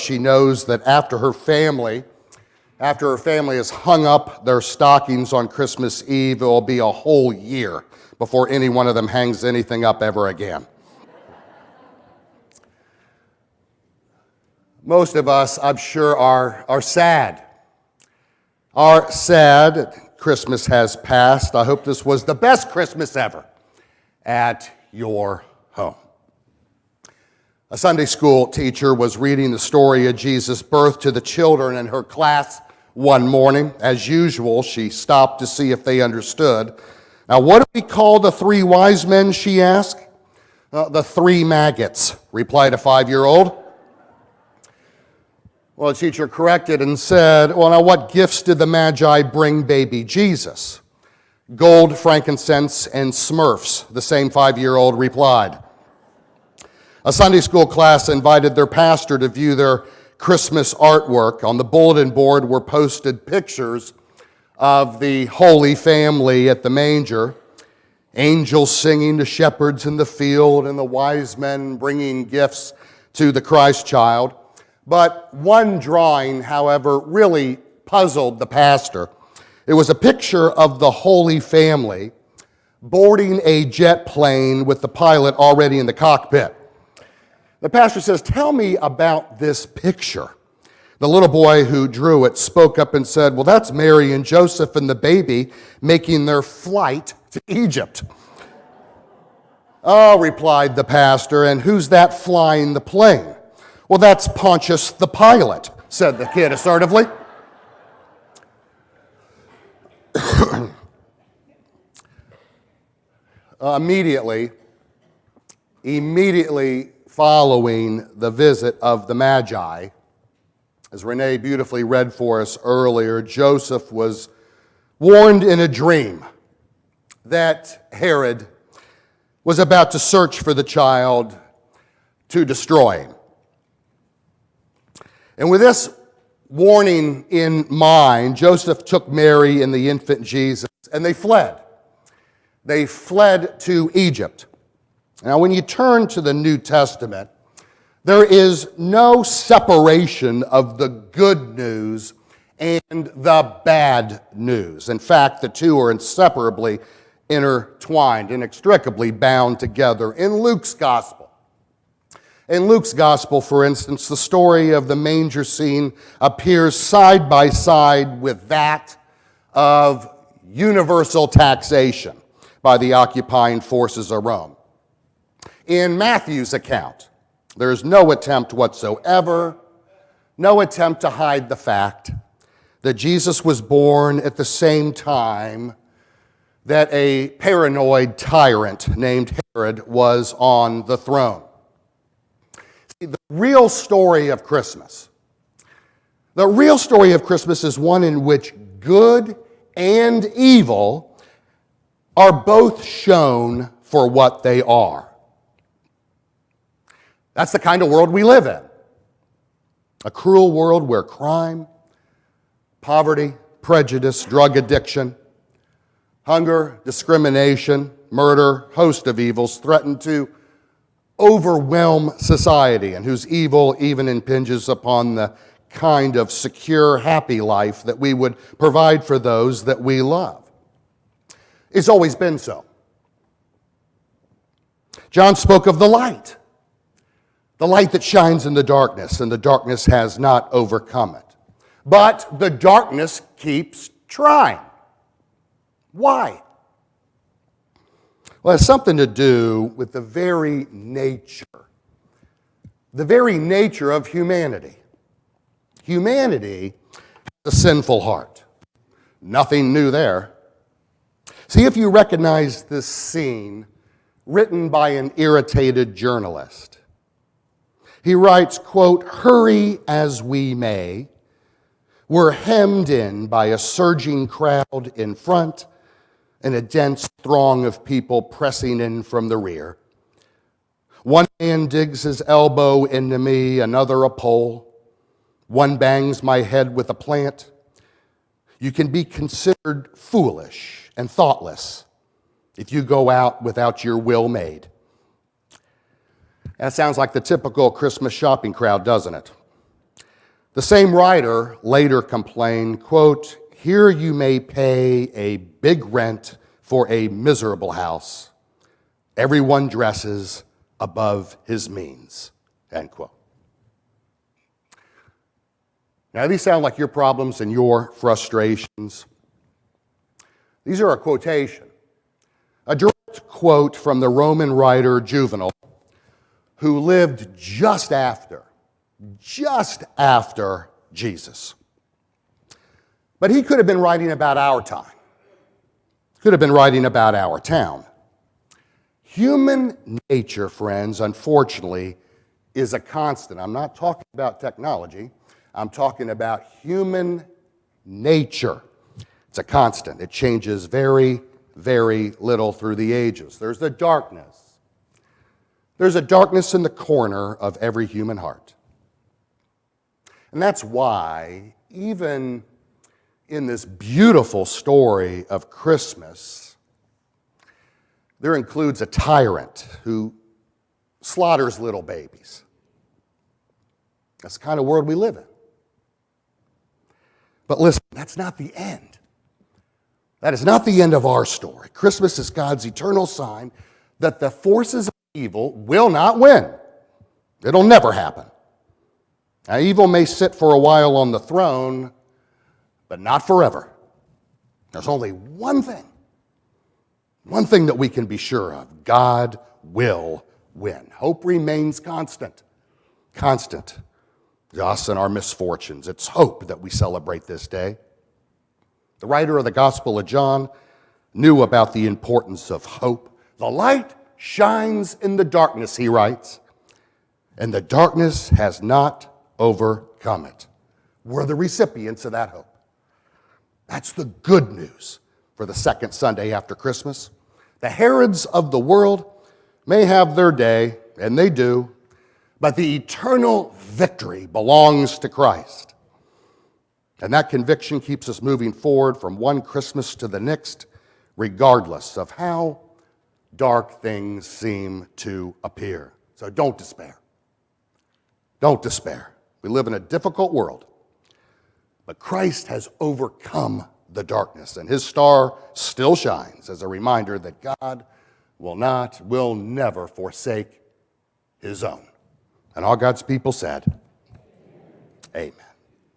she knows that after her family has hung up their stockings on Christmas Eve, it will be a whole year before any one of them hangs anything up ever again. Most of us, I'm sure, are sad. Are sad Christmas has passed. I hope this was the best Christmas ever at your home. A Sunday school teacher was reading the story of Jesus' birth to the children in her class one morning. As usual, she stopped to see if they understood. Now, what do we call the three wise men, she asked? The three maggots, replied a 5-year-old. Well, the teacher corrected and said, well, now what gifts did the Magi bring baby Jesus? Gold, frankincense, and Smurfs, the same 5-year-old replied. A Sunday school class invited their pastor to view their Christmas artwork. On the bulletin board were posted pictures of the Holy Family at the manger, angels singing to shepherds in the field, and the wise men bringing gifts to the Christ child. But one drawing, however, really puzzled the pastor. It was a picture of the Holy Family boarding a jet plane with the pilot already in the cockpit. The pastor says, tell me about this picture. The little boy who drew it spoke up and said, well, that's Mary and Joseph and the baby making their flight to Egypt. Oh, replied the pastor, and who's that flying the plane? Well, that's Pontius the Pilate, said the kid assertively. Immediately following the visit of the Magi, as Renee beautifully read for us earlier, Joseph was warned in a dream that Herod was about to search for the child to destroy him. And with this warning in mind, Joseph took Mary and the infant Jesus, and they fled. They fled to Egypt. Now, when you turn to the New Testament, there is no separation of the good news and the bad news. In fact, the two are inseparably intertwined, inextricably bound together. In Luke's gospel, for instance, the story of the manger scene appears side by side with that of universal taxation by the occupying forces of Rome. In Matthew's account, there is no attempt whatsoever, no attempt to hide the fact that Jesus was born at the same time that a paranoid tyrant named Herod was on the throne. See, the real story of Christmas is one in which good and evil are both shown for what they are. That's the kind of world we live in. A cruel world where crime, poverty, prejudice, drug addiction, hunger, discrimination, murder, host of evils threaten to overwhelm society, and whose evil even impinges upon the kind of secure, happy life that we would provide for those that we love. It's always been so. John spoke of the light that shines in the darkness, and the darkness has not overcome it. But the darkness keeps trying. Why? Well, it has something to do with the very nature of humanity. Humanity has a sinful heart. Nothing new there. See if you recognize this scene written by an irritated journalist. He writes, quote, hurry as we may, we're hemmed in by a surging crowd in front and a dense throng of people pressing in from the rear. One man digs his elbow into me, another a pole. One bangs my head with a plant. You can be considered foolish and thoughtless if you go out without your will made. That sounds like the typical Christmas shopping crowd, doesn't it? The same writer later complained, quote, "Here you may pay a big rent for a miserable house. Everyone dresses above his means," end quote. Now, these sound like your problems and your frustrations. These are a quotation, a direct quote from the Roman writer Juvenal, who lived just after Jesus. But he could have been writing about our time, could have been writing about our town. Human nature, friends, unfortunately, is a constant. I'm not talking about technology. I'm talking about human nature. It's a constant. It changes very, very little through the ages. There's the darkness. There's a darkness in the corner of every human heart. And that's why, even in this beautiful story of Christmas, there includes a tyrant who slaughters little babies. That's the kind of world we live in. But listen, that's not the end. That is not the end of our story. Christmas is God's eternal sign that the forces of evil will not win. It'll never happen. Now, evil may sit for a while on the throne, but not forever. There's only one thing that we can be sure of. God will win. Hope remains constant. Constant. Us and our misfortunes. It's hope that we celebrate this day. The writer of the Gospel of John knew about the importance of hope. The light shines in the darkness, he writes, and the darkness has not overcome it. We're the recipients of that hope. That's the good news for the second Sunday after Christmas. The Herods of the world may have their day, and they do, but the eternal victory belongs to Christ. And that conviction keeps us moving forward from one Christmas to the next, regardless of how dark things seem to appear. So don't despair. Don't despair. We live in a difficult world, but Christ has overcome the darkness, and his star still shines as a reminder that God will never forsake his own. And all God's people said, amen.